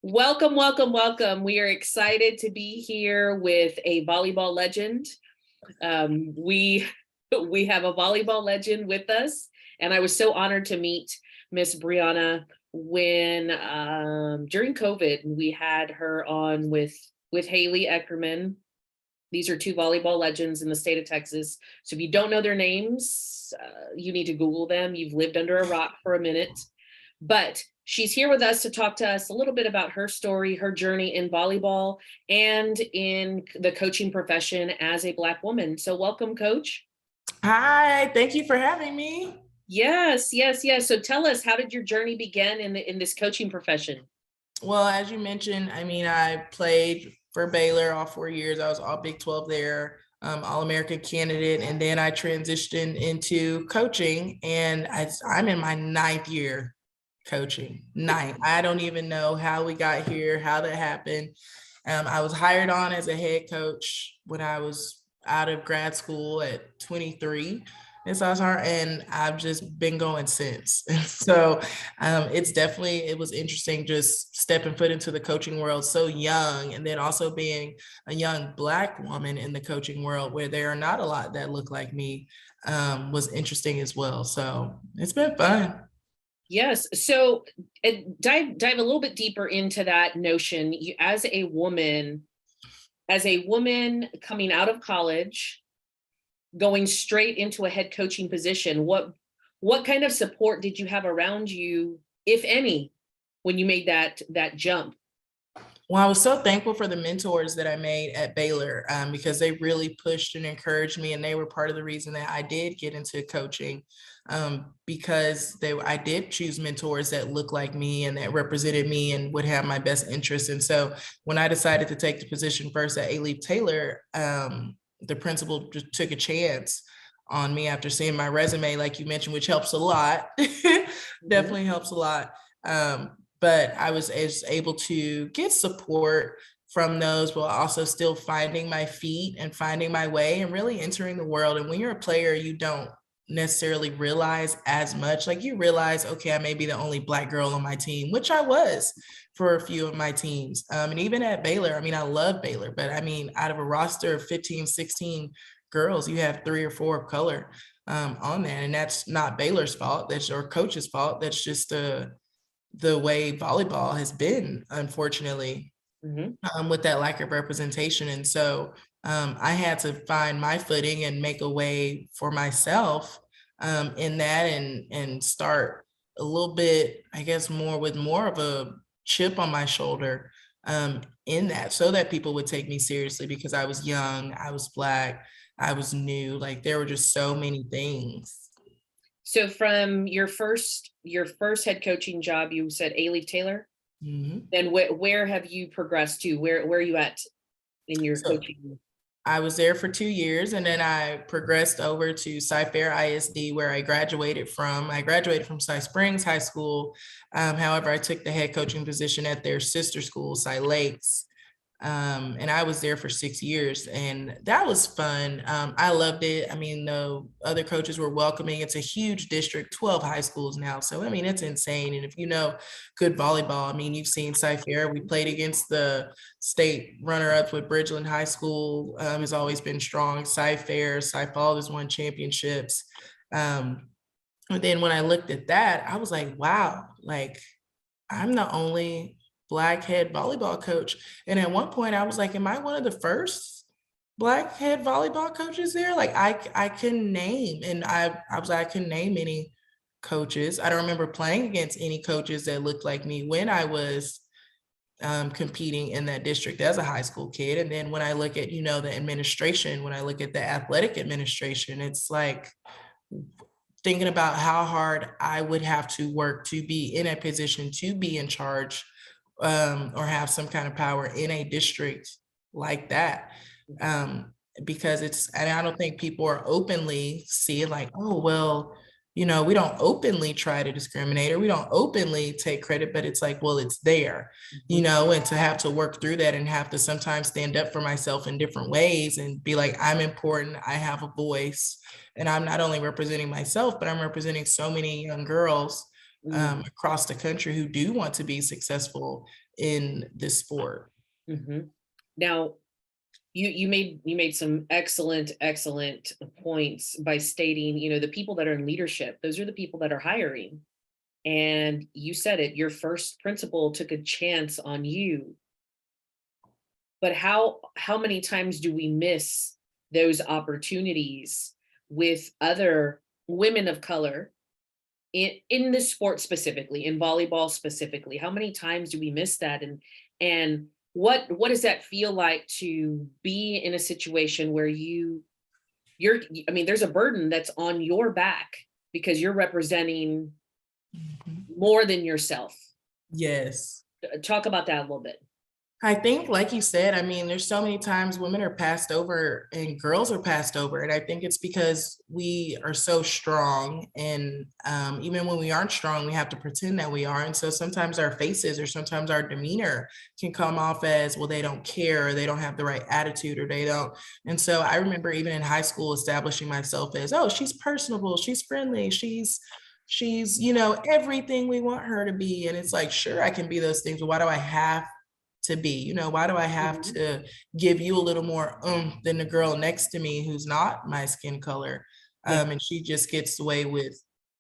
Welcome, welcome, welcome. We are excited to be here with a volleyball legend. We have a volleyball legend with us, and I was so honored to meet Miss Briana when during COVID we had her on with Haley Eckerman. These are two volleyball legends in the state of Texas. So if you don't know their names, you need to Google them. You've lived under a rock for a minute. But she's here with us to talk to us a little bit about her story, her journey in volleyball, and in the coaching profession as a Black woman. So welcome, Coach. Hi, thank you for having me. Yes, yes, yes. So tell us, how did your journey begin in this coaching profession? Well, as you mentioned, I played for Baylor all 4 years. I was all Big 12 there, All-American candidate, and then I transitioned into coaching, and I'm in my 9th year coaching. 9th. I don't even know how we got here, how that happened. I was hired on as a head coach when I was out of grad school at 23. And I've just been going since. So it was interesting just stepping foot into the coaching world so young, and then also being a young Black woman in the coaching world where there are not a lot that look like me was interesting as well. So it's been fun. Yes. So dive a little bit deeper into that notion. You, as a woman coming out of college, going straight into a head coaching position, what kind of support did you have around you, if any, when you made that jump? Well, I was so thankful for the mentors that I made at Baylor because they really pushed and encouraged me, and they were part of the reason that I did get into coaching because I did choose mentors that looked like me and that represented me and would have my best interests. And so when I decided to take the position first at A. Taylor, the principal just took a chance on me after seeing my resume, like you mentioned, which helps a lot. Definitely helps a lot. But I was able to get support from those while also still finding my feet and finding my way and really entering the world. And when you're a player, you don't necessarily realize as much. Like you realize, okay, I may be the only Black girl on my team, which I was for a few of my teams. And even at Baylor, I love Baylor, but out of a roster of 15, 16 girls, you have 3 or 4 of color on that. And that's not Baylor's fault. That's your coach's fault. That's just the way volleyball has been, unfortunately, with that lack of representation. And so I had to find my footing and make a way for myself in that and start a little bit, I guess, more of a chip on my shoulder in that, so that people would take me seriously because I was young, I was Black, I was new. Like there were just so many things. So from your first head coaching job, you said A. Taylor. Mm-hmm. Then where have you progressed to? Where are you at in your coaching? I was there for 2 years, and then I progressed over to Cypress ISD, where I graduated from. I graduated from Cy Springs High School. However, I took the head coaching position at their sister school, Cy Lakes. And I was there for 6 years, and that was fun. I loved it. The other coaches were welcoming. It's a huge district, 12 high schools now. So, it's insane. And if you know good volleyball, you've seen Cy-Fair. We played against the state runner-ups with Bridgeland High School, has always been strong. Cy-Fair, Cy-Fall has won championships. And then when I looked at that, I was like, wow, like I'm the only Black head volleyball coach. And at one point I was like, am I one of the first Black head volleyball coaches there? Like I can name, and I was like, I can name any coaches. I don't remember playing against any coaches that looked like me when I was competing in that district as a high school kid. And then when I look at, the administration, when I look at the athletic administration, it's like thinking about how hard I would have to work to be in a position to be in charge or have some kind of power in a district like that. Because and I don't think people are openly seeing like, oh, well, we don't openly try to discriminate or we don't openly take credit, but it's like, well, it's there, and to have to work through that and have to sometimes stand up for myself in different ways and be like, I'm important, I have a voice, and I'm not only representing myself, but I'm representing so many young girls across the country who do want to be successful in this sport. Now, you made some excellent points by stating, the people that are in leadership, those are the people that are hiring. And you said it, your first principal took a chance on you. But how many times do we miss those opportunities with other women of color in this sport specifically, in volleyball specifically? How many times do we miss that? And what does that feel like to be in a situation where there's a burden that's on your back because you're representing more than yourself? Yes. Talk about that a little bit. I think, like you said, there's so many times women are passed over and girls are passed over. And I think it's because we are so strong. And even when we aren't strong, we have to pretend that we are. And so sometimes our faces or sometimes our demeanor can come off as, well, they don't care, or they don't have the right attitude, or they don't. And so I remember even in high school establishing myself as, oh, she's personable, she's friendly, she's everything we want her to be. And it's like, sure, I can be those things, but why do I have to be? Why do I have to give you a little more than the girl next to me who's not my skin color? And she just gets away with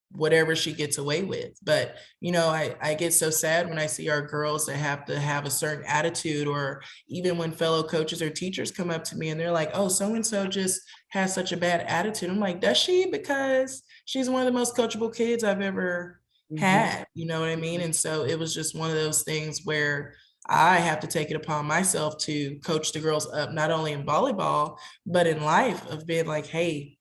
whatever she gets away with. But I get so sad when I see our girls that have to have a certain attitude, or even when fellow coaches or teachers come up to me and they're like, oh, so-and-so just has such a bad attitude. I'm like, does she? Because she's one of the most coachable kids I've ever had, you know what I mean? And so it was just one of those things where I have to take it upon myself to coach the girls up, not only in volleyball, but in life, of being like, hey,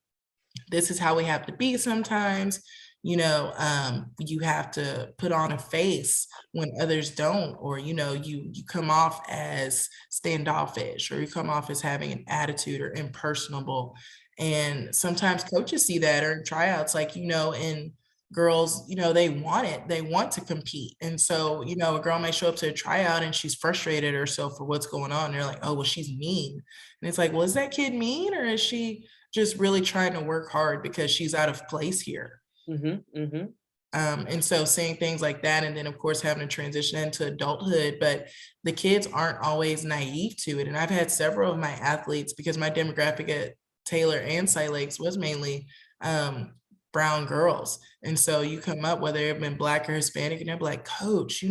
this is how we have to be sometimes. You have to put on a face when others don't, or, you come off as standoffish, or you come off as having an attitude or impersonable. And sometimes coaches see that, or in tryouts, like, and girls, they want it, they want to compete. And so, a girl might show up to a tryout and she's frustrated herself for what's going on. They're like, oh, well, she's mean. And it's like, well, is that kid mean, or is she just really trying to work hard because she's out of place here? And so seeing things like that, and then of course having to transition into adulthood, but the kids aren't always naive to it. And I've had several of my athletes, because my demographic at Taylor and Salt Lakes was mainly brown girls. And so you come up, whether they've been Black or Hispanic, and they're like, coach,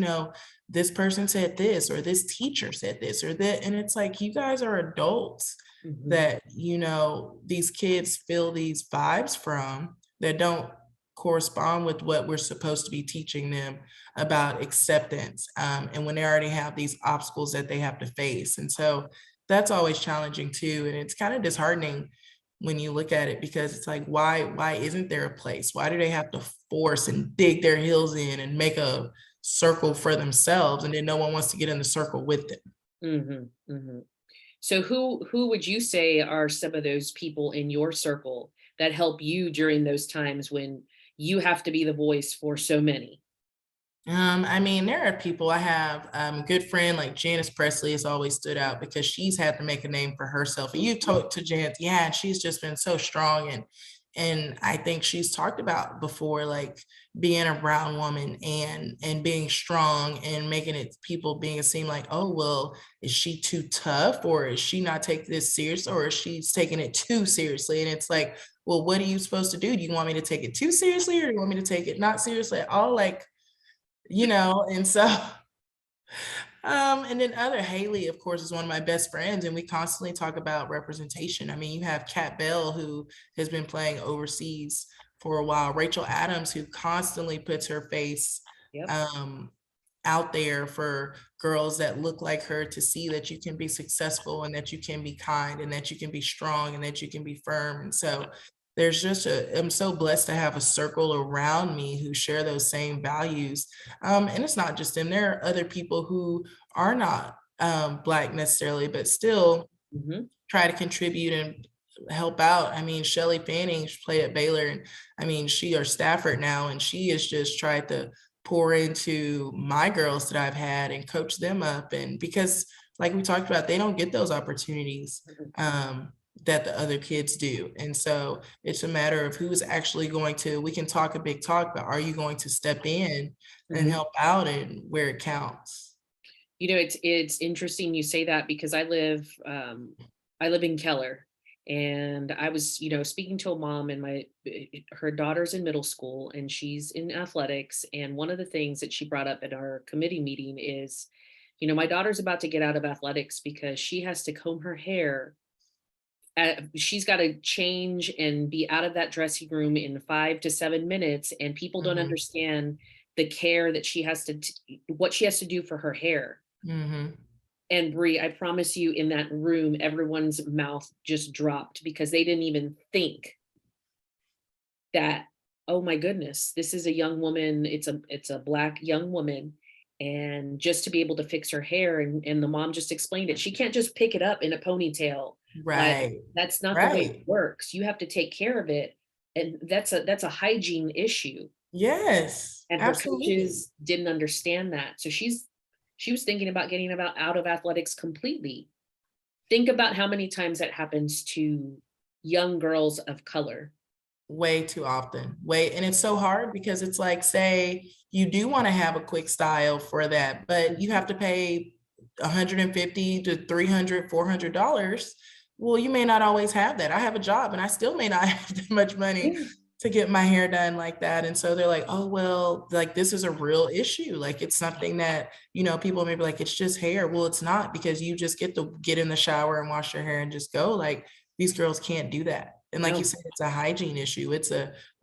this person said this, or this teacher said this or that. And it's like, you guys are adults that, these kids feel these vibes from, that don't correspond with what we're supposed to be teaching them about acceptance. And when they already have these obstacles that they have to face. And so that's always challenging too. And it's kind of disheartening when you look at it, because it's like, why isn't there a place? Why do they have to force and dig their heels in and make a circle for themselves, and then no one wants to get in the circle with them? So who would you say are some of those people in your circle that help you during those times when you have to be the voice for so many? There are people. I have a good friend like Janice Presley has always stood out, because she's had to make a name for herself. And you've talked to Janice, yeah, and she's just been so strong. And I think she's talked about before, like being a brown woman and being strong, and making it people being it seem like, oh, well, is she too tough, or is she not taking this serious, or is she's taking it too seriously? And it's like, well, what are you supposed to do? Do you want me to take it too seriously, or do you want me to take it not seriously at all? Like, and so and then other Haley, of course, is one of my best friends, and we constantly talk about representation. You have Kat Bell, who has been playing overseas for a while, Rachel Adams, who constantly puts her face out there for girls that look like her, to see that you can be successful, and that you can be kind, and that you can be strong, and that you can be firm. And so I'm so blessed to have a circle around me who share those same values. And it's not just them. There are other people who are not Black necessarily, but still try to contribute and help out. Shelly Fanning, she played at Baylor, and she or Stafford now, and she has just tried to pour into my girls that I've had and coach them up. And because, like we talked about, they don't get those opportunities. that the other kids do. And so it's a matter of who's actually going to, we can talk a big talk, but are you going to step in and Mhm. help out and where it counts? It's interesting you say that because I live in Keller, and I was, speaking to a mom, and her daughter's in middle school and she's in athletics, and one of the things that she brought up at our committee meeting is, my daughter's about to get out of athletics because she has to comb her hair. She's got to change and be out of that dressing room in 5 to 7 minutes, and people don't Mhm, understand the care that what she has to do for her hair. mhm. And Bree, I promise you, in that room, everyone's mouth just dropped because they didn't even think that, oh my goodness, this is a young woman. It's a Black young woman. And just to be able to fix her hair, and the mom just explained it. She can't just pick it up in a ponytail. Like, Right, that's not the way it right. works. You have to take care of it. And that's a hygiene issue. Yes, And her absolutely. coaches didn't understand that. So she was thinking about getting out of athletics completely. Think about how many times that happens to young girls of color. Way too often. And it's so hard because it's like, say you do want to have a quick style for that, but you Mhm. have to pay 150 to 300, $400. Well, you may not always have that. I have a job and I still may not have that much money Yeah. to get my hair done like that. And so they're like, oh, well, like this is a real issue. Like it's something that, people may be like, it's just hair. Well, it's not, because you just get to get in the shower and wash your hair and just go. Like these girls can't do that. And like you No, said, it's a hygiene issue.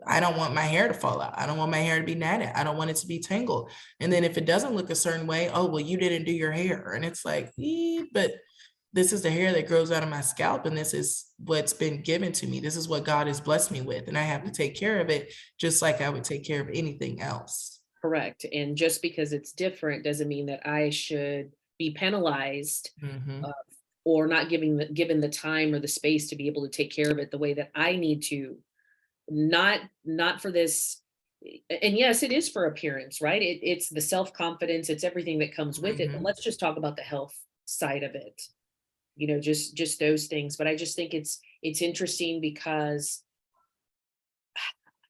I don't want my hair to fall out. I don't want my hair to be matted. I don't want it to be tangled. And then if it doesn't look a certain way, oh, well, you didn't do your hair. And it's like, but this is the hair that grows out of my scalp. And this is what's been given to me. This is what God has blessed me with. And I have to take care of it just like I would take care of anything else. correct. And just because it's different doesn't mean that I should be penalized, Hmm. uh, or not given the time or the space to be able to take care of it the way that I need to. Not for this. And yes, it is for appearance, right? It's the self-confidence, it's everything that comes with it. But Hmm. let's just talk about the health side of it. Just those things. But I just think it's interesting because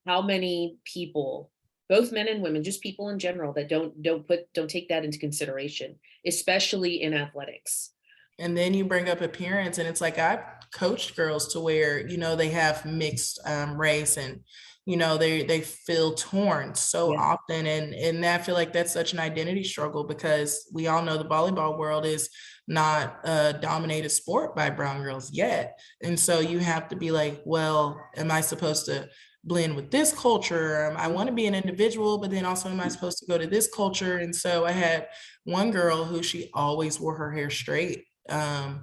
how many people, both men and women, just people in general, that don't take that into consideration, especially in athletics. And then you bring up appearance, and it's like I've coached girls to where they have mixed race, and they feel torn so Yeah. often, and I feel like that's such an identity struggle because we all know the volleyball world is not a dominated sport by brown girls yet, and so you have to be like, well, am I supposed to blend with this culture? I want to be an individual, but then also am I supposed to go to this culture? And so I had one girl who she always wore her hair straight.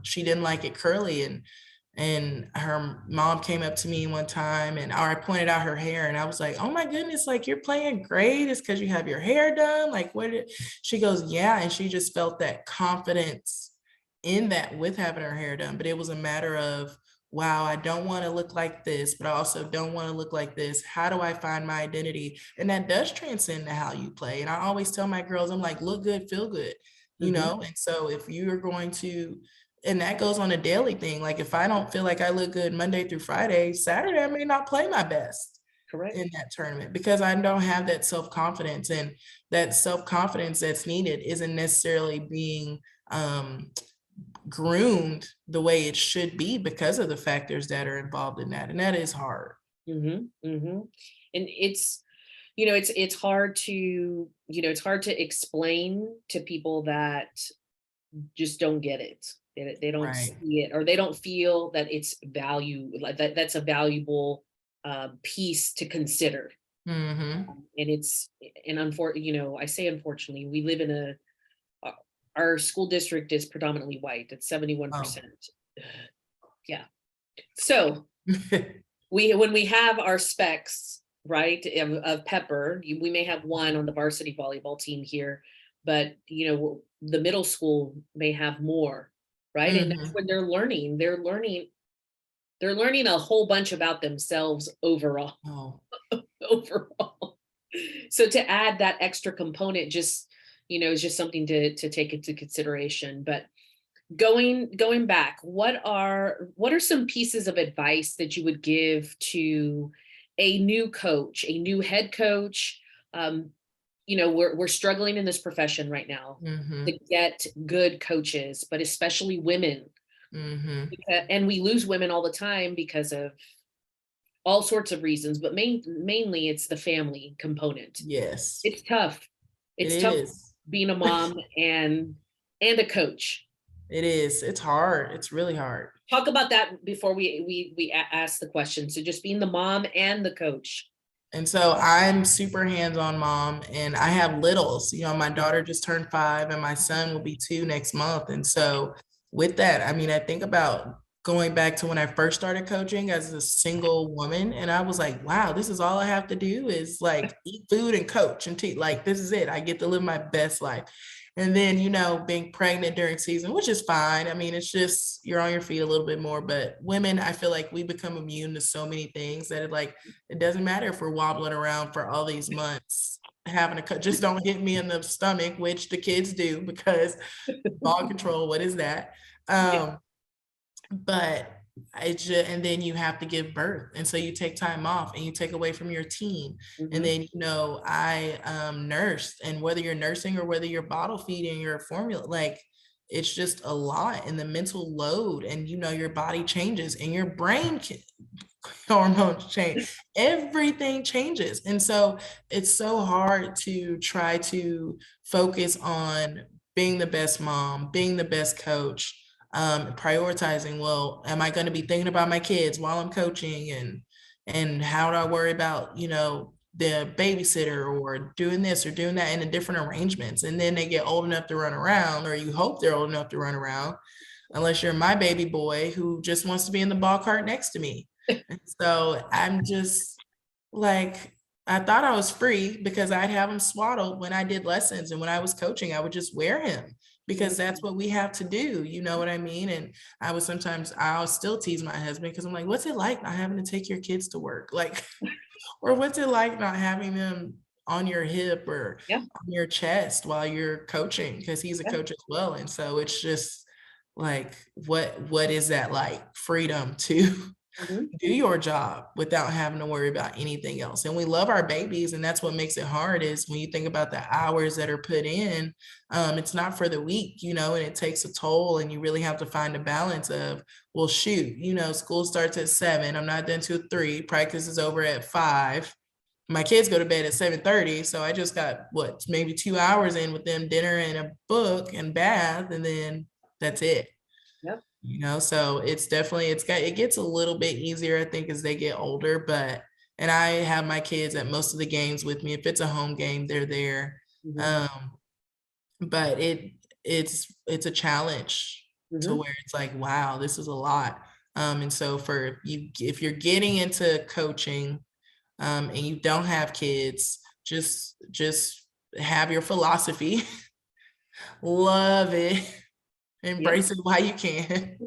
She didn't like it curly, and her mom came up to me one time, and I pointed out her hair, and I was like, oh my goodness, like you're playing great. It's because you have your hair done. Like what did she goes, yeah. And she just felt that confidence in that with having her hair done. But it was a matter of, wow, I don't want to look like this, but I also don't want to look like this. How do I find my identity? And that does transcend to how you play. And I always tell my girls, I'm like, look good, feel good, Hmm. And so if you are going to, and that goes on a daily thing, like if I don't feel like I look good Monday through Friday, Saturday, I may not play my best in Correct. that tournament because I don't have that self-confidence, and that self-confidence that's needed isn't necessarily being groomed the way it should be because of the factors that are involved in that. And that is hard. Hmm. Hmm. And it's hard to explain to people that just don't get it. They don't Right. see it, or they don't feel that it's value, like that's a valuable piece to consider. Mm-hmm. And I say unfortunately, we live in uh, our school district is predominantly white. It's Oh. 71%. Yeah. So when we have our specs, right, of pepper, we may have one on the varsity volleyball team here, but the middle school may have more, right? And that's Mm-hmm. when they're learning a whole bunch about themselves overall. Oh. Overall. So to add that extra component, just is just something to take into consideration. But Going back, what are some pieces of advice that you would give to a new coach, a new head coach? We're struggling in this profession right now Mm-hmm. to get good coaches, but especially women. Mm-hmm. And we lose women all the time because of all sorts of reasons, but mainly it's the family component. Yes, It's tough. it It's tough is. being a mom and a coach. It is. It's hard. It's really hard. Talk about that before we ask the question. So just being the mom and the coach. And so I'm super hands-on mom, and I have littles. My daughter just turned 5 and my son will be 2 next month. And so with that, I mean, I think about going back to when I first started coaching as a single woman, and I was like, wow, this is all I have to do is like eat food and coach and teach. Like, this is it. I get to live my best life. And then, being pregnant during season, which is fine. I mean, it's just you're on your feet a little bit more. But women, I feel like we become immune to so many things that it doesn't matter if we're wobbling around for all these months, having a cut. Just don't hit me in the stomach, which the kids do because ball control. What is that? But and then you have to give birth, and so you take time off and you take away from your team. And then I nursed, and whether you're nursing or whether you're bottle feeding your formula, like it's just a lot, and the mental load, and your body changes and your brain hormones change, everything changes. And so it's so hard to try to focus on being the best mom, being the best coach, prioritizing, well, am I going to be thinking about my kids while I'm coaching, and how do I worry about the babysitter or doing this or doing that, and the different arrangements. And then they get old enough to run around, or you hope they're old enough to run around, unless you're my baby boy who just wants to be in the ball cart next to me. And so I'm just like, I thought I was free because I'd have him swaddled when I did lessons, and when I was coaching, I would just wear him because that's what we have to do. You know what I mean? And I'll still tease my husband because I'm like, what's it like not having to take your kids to work? Like, or what's it like not having them on your hip or on your chest while you're coaching? Because he's a coach as well. And so it's just like, what is that like? Freedom to do your job without having to worry about anything else. And we love our babies, and that's what makes it hard, is when you think about the hours that are put in, it's not for the weak, and it takes a toll, and you really have to find a balance of, well, shoot, school starts at 7, I'm not done till 3, practice is over at 5, my kids go to bed at 7:30, so I just got maybe 2 hours in with them, dinner and a book and bath, and then that's it. So it's definitely, it gets a little bit easier, I think, as they get older, and I have my kids at most of the games with me. If it's a home game, they're there. But it's a challenge to where it's like, wow, this is a lot. And so for you, if you're getting into coaching, and you don't have kids, just have your philosophy, love it, embrace it while you can.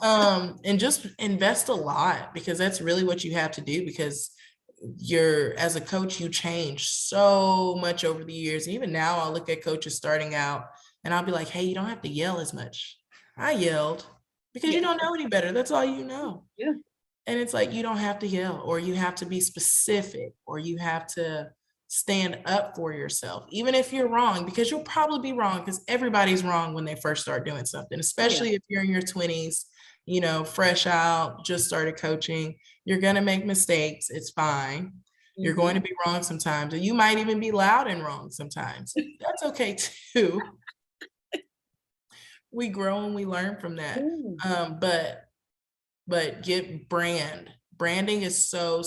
And just invest a lot, because that's really what you have to do, because as a coach, you change so much over the years. Even now, I'll look at coaches starting out and I'll be like, hey, you don't have to yell as much. I yelled because you don't know any better. That's all you know. And it's like, you don't have to yell, or you have to be specific, or you have to stand up for yourself, even if you're wrong, because you'll probably be wrong, because everybody's wrong when they first start doing something, especially if you're in your 20s, fresh out, just started coaching. You're going to make mistakes. It's fine. You're going to be wrong sometimes, and you might even be loud and wrong sometimes. That's okay too. We grow and we learn from that. But get branding is so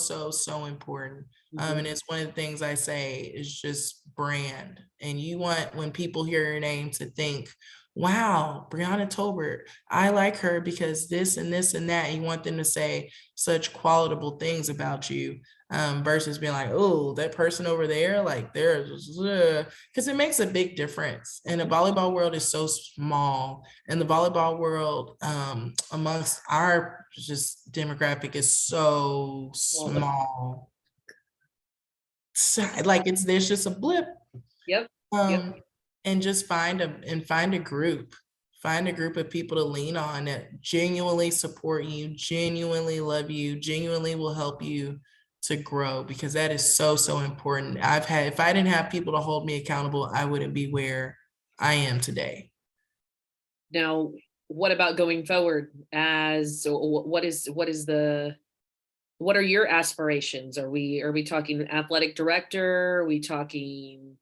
important. And it's one of the things I say is just brand. And you want, when people hear your name, to think, wow, Briana Tolbert, I like her because this and this and that. And you want them to say such qualitable things about you, versus being like, oh, that person over there, like because it makes a big difference. And the volleyball world is so small, and the volleyball world, amongst our just demographic, is so small. So, like, there's just a blip. And just find a group, find a group of people to lean on that genuinely support you, genuinely love you, genuinely will help you to grow, because that is so, so important. If I didn't have people to hold me accountable, I wouldn't be where I am today. Now, what about going forward? What are your aspirations? Are we talking athletic director? Are we talking,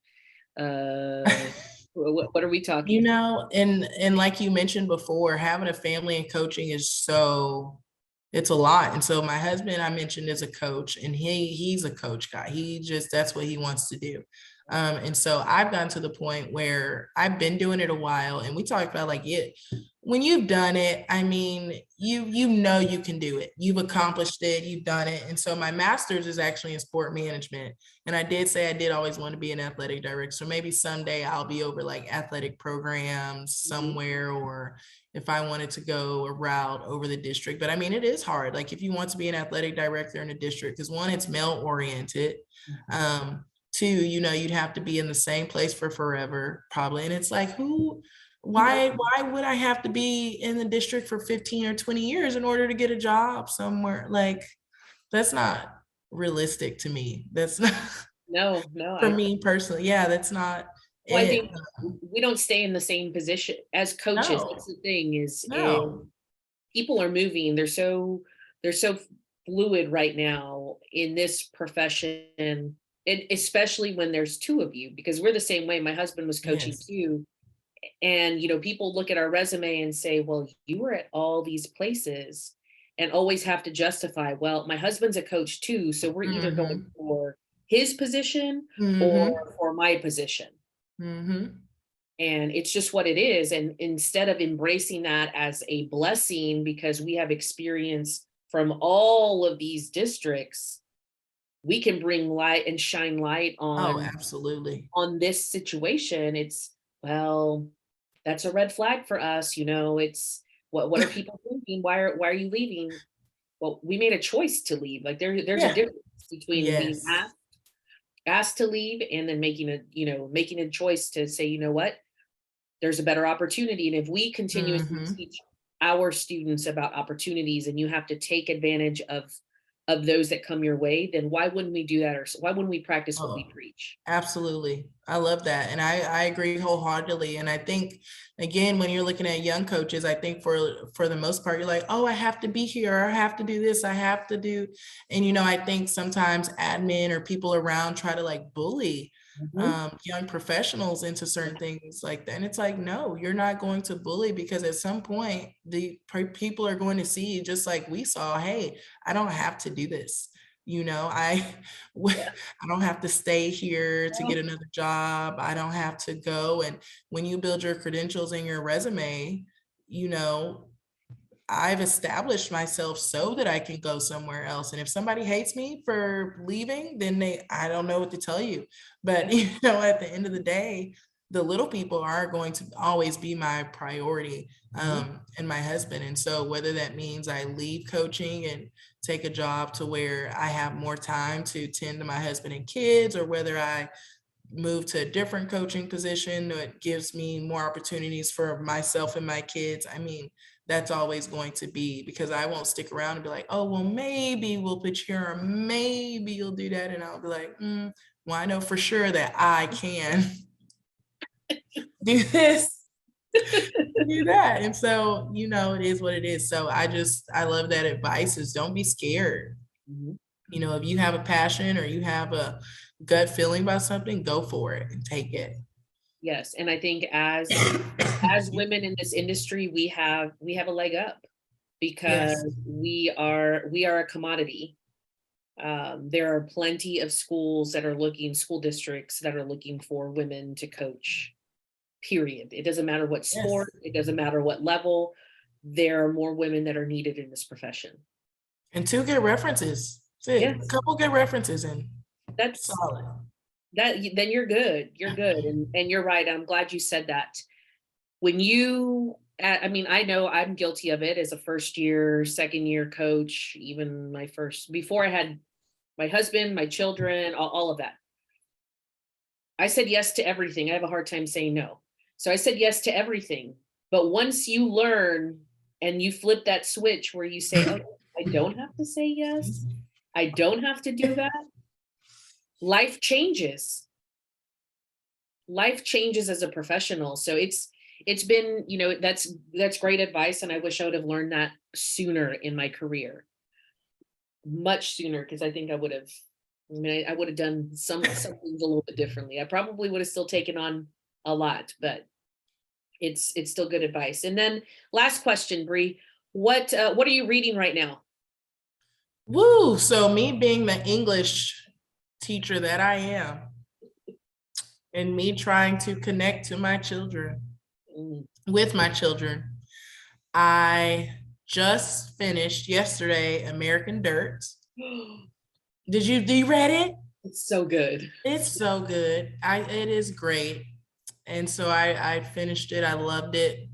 what are we You talking? know, and like you mentioned before, having a family and coaching is it's a lot. And so my husband, I mentioned, is a coach, and he's a coach guy. That's what he wants to do. And so I've gotten to the point where I've been doing it a while, and we talked about like when you've done it, I mean, you know you can do it. You've accomplished it, you've done it. And so my master's is actually in sport management. And I did say I did always want to be an athletic director. So maybe someday I'll be over like athletic programs Mhm. somewhere, or if I wanted to go a route over the district. But I mean, it is hard. Like if you want to be an athletic director in a district, because one, it's male oriented. Two, you'd have to be in the same place for forever, probably. And it's like, why would I have to be in the district for 15 or 20 years in order to get a job somewhere? Like, that's not realistic to me. That's not No, no, for me personally. Yeah, that's not well, I it. think we don't stay in the same position as coaches. That's No, the thing is no. people are moving. They're so fluid right now in this profession, and especially when there's two of you, because we're the same way. My husband was coaching Yes. too. And people look at our resume and say, well, you were at all these places, and always have to justify, well, my husband's a coach too, so we're either going Mm-hmm. for his position Mm-hmm. or for my position. Mm-hmm. And it's just what it is. And instead of embracing that as a blessing, because we have experience from all of these districts, we can bring light and shine light Oh, on absolutely. this situation. It's, well, that's a red flag for us. It's, what are people thinking? Why are you leaving? Well, we made a choice to leave. Like, there's a Yeah. difference between being Yes. asked to leave, and then making a choice to say, you know what, there's a better opportunity. And if we continuously Mm-hmm. teach our students about opportunities, and you have to take advantage of those that come your way, then why wouldn't we do that? Or why wouldn't we practice what we Oh, preach? absolutely. I love that. And I agree wholeheartedly. And I think, again, when you're looking at young coaches, I think for the most part, you're like, oh, I have to be here, or I have to do this, I have to do. And, I think sometimes admin or people around try to like bully Mhm. young professionals into certain things like that. And it's like, no, you're not going to bully, because at some point, people are going to see, just like we saw, hey, I don't have to do this. I Yeah. I don't have to stay here to No. get another job. I don't have to go. And when you build your credentials in your resume, you know, I've established myself so that I can go somewhere else. And if somebody hates me for leaving, then I don't know what to tell you. But, Yeah. at the end of the day, the little people are going to always be my priority, Mhm. and my husband. And so whether that means I leave coaching and take a job to where I have more time to tend to my husband and kids, or whether I move to a different coaching position that gives me more opportunities for myself and my kids, I mean, that's always going to be, because I won't stick around and be like, oh, well, maybe we'll put you here, or maybe you'll do that. And I'll be like, well, I know for sure that I can do this, do that. And so, it is what it is. So I love that advice, is don't be scared. Mhm. If you have a passion, or you have a gut feeling about something, go for it and take it. Yes, and I think as women in this industry, we have a leg up, because Yes. we are a commodity. There are plenty of school districts that are looking for women to coach, period. It doesn't matter what Yes. sport, it doesn't matter what level. There are more women that are needed in this profession. And two good references. That's it. A Yes, couple good references and that's solid. then you're good. You're good. And you're right. I'm glad you said that. When you I mean, I know I'm guilty of it as a first year, second year coach, even my first, before I had my husband, my children, all of that. I said yes to everything. I have a hard time saying no. So I said yes to everything. But once you learn and you flip that switch where you say, oh, I don't have to say yes, I don't have to do that, life changes. Life changes as a professional. So it's been, you know, that's great advice. And I wish I would have learned that sooner in my career, much sooner, because I think I would have, I mean, I would have done some things a little bit differently. I probably would have still taken on a lot, but it's still good advice. And then last question, Bree, what are you reading right now? Woo! So me being the English teacher that I am, and me trying to connect to my children, Mm. with my children, I just finished yesterday American Dirt. Do you read it? It's so good. It's so good. It is great. And so I finished it. I loved it.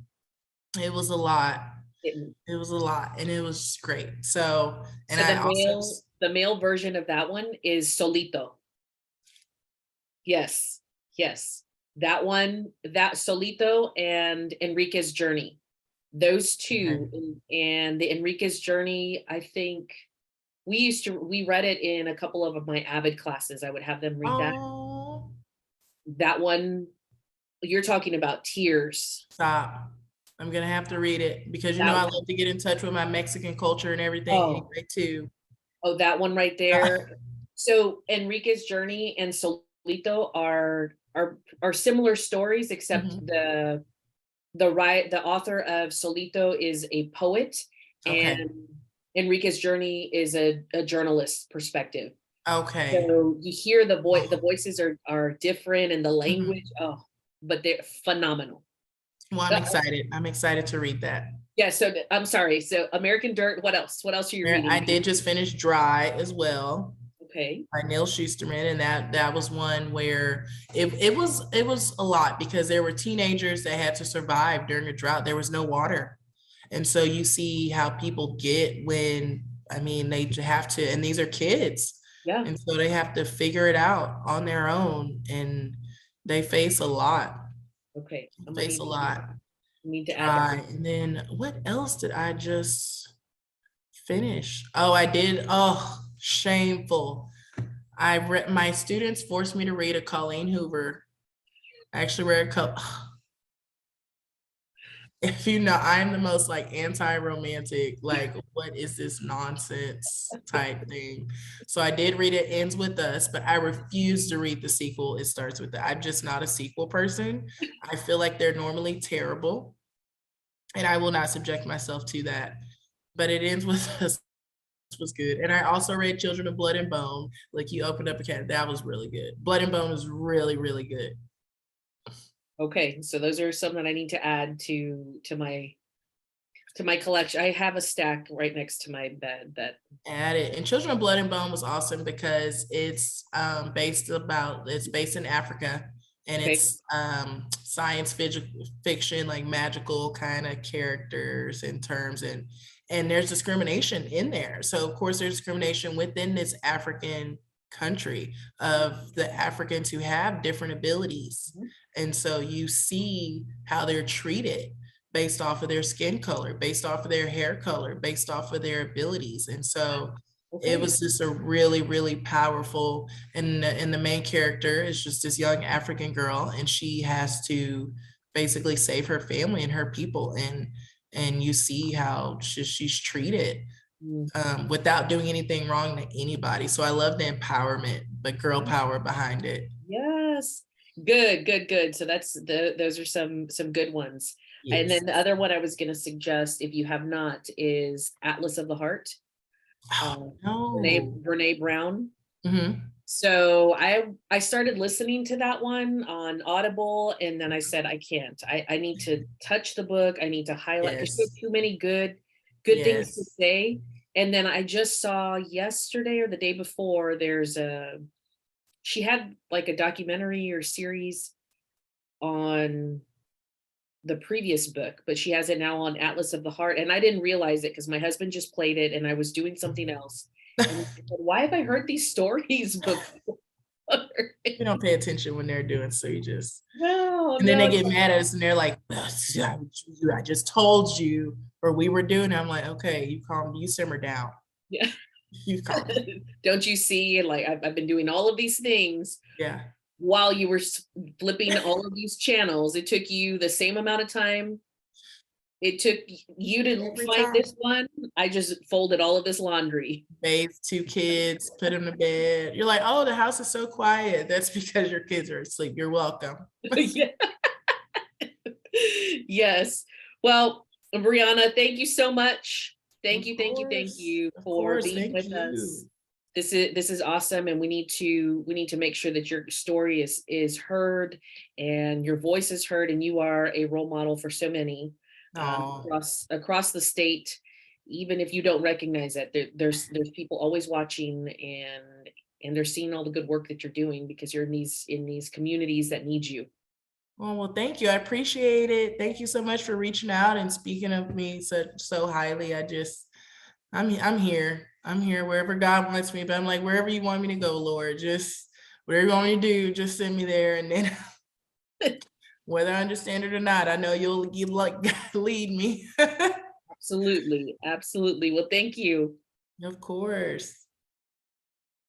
It was a lot. It- It was a lot, and it was great. So, and so I also, the male version of that one is Solito. Yes, yes. That one, that Solito and Enrique's Journey. Those two, and the Enrique's Journey, I think we read it in a couple of my Avid classes. I would have them read that. oh, That one, you're talking about tears. stop. I'm gonna have to read it because you know That I one, love to get in touch with my Mexican culture and everything oh, anyway too. that one right there. So Enrique's Journey and Solito are similar stories, except Mhm. the author of Solito is a poet, Okay. and Enrique's Journey is a journalist's perspective. Okay. So you hear the voices are different, and the Mhm. language, oh, but they're phenomenal. Well, I'm Uh, excited. I'm excited to read that. yeah, so I'm sorry. So American Dirt, what else? What else are you I reading? did just finish Dry as well Okay. by Neil Schusterman, and that was one where it was a lot because there were teenagers that had to survive during a drought. There was no water, and so you see how people get when, I mean, they have to, and these are kids, Yeah. and so they have to figure it out on their own, and they face a lot. Okay. I'm gonna Face a need, lot. need to add that. Dry, and then what else did I just finish? Oh, I did. Oh, shameful. I read, my students forced me to read a Colleen Hoover. I actually read a couple. If you know, I'm the most like anti-romantic, like, what is this nonsense type thing. So I did read It Ends With Us, but I refuse to read the sequel. It Starts With It. I'm just not a sequel person. I feel like they're normally terrible, and I will not subject myself to that. But It Ends With Us was good. And I also read Children of Blood and Bone. Like, you opened up a can, that was really good. Blood and Bone was really, really good. Okay, so those are some that I need to add to my collection. I have a stack right next to my bed that. Add it. And Children of Blood and Bone was awesome because it's based in Africa, and Okay. it's science fiction, like magical kind of characters and terms, and there's discrimination in there. So of course there's discrimination within this African country of the Africans who have different abilities. Mhm. And so you see how they're treated based off of their skin color, based off of their hair color, based off of their abilities. And so it Okay. was just a really, really powerful, and the main character is just this young African girl, and she has to basically save her family and her people. And you see how she's treated Mm. without doing anything wrong to anybody. So I love the empowerment, but girl power behind it. Yes. Good, good, good. So those are some good ones. And Yes. then the other one I was going to suggest, if you have not, is Atlas of the Heart. Oh, Brene, no. Brene Brown. Mhm. So I started listening to that one on Audible, and then I said I can't. I need to touch the book. I need to highlight, because she has Yes. too many good things to Yes. say. And then I just saw yesterday or the day before, she had like a documentary or series on the previous book, but she has it now on Atlas of the Heart. And I didn't realize it because my husband just played it and I was doing something else. And I said, why have I heard these stories before? We don't pay attention when they're doing, so you just, No, and then they no. get mad at us and they're like, I just told you, or we were doing it. I'm like, okay, you simmer down. Yeah. You calm down. Don't you see? Like I've been doing all of these things Yeah. while you were flipping all of these channels. It took you the same amount of time it took you to Every find time. this one. I just folded all of this laundry. Bathe 2 kids, put them to bed. You're like, oh, the house is so quiet. That's because your kids are asleep. You're welcome. Yeah. Yes. Well, Briana, thank you so much. Thank you, thank you, thank you Of for course. being Thank with you. us. This is awesome, and we need to make sure that your story is heard and your voice is heard, and you are a role model for so many Oh, across the state. Even if you don't recognize it, there's people always watching, and they're seeing all the good work that you're doing because you're in these communities that need you. well, thank you. I appreciate it. Thank you so much for reaching out and speaking of me so highly. I'm here. I'm here wherever God wants me. But I'm like, wherever you want me to go, Lord, just whatever you want me to do, just send me there. And then whether I understand it or not, I know you like lead me. Absolutely, absolutely. Well, thank you. Of course.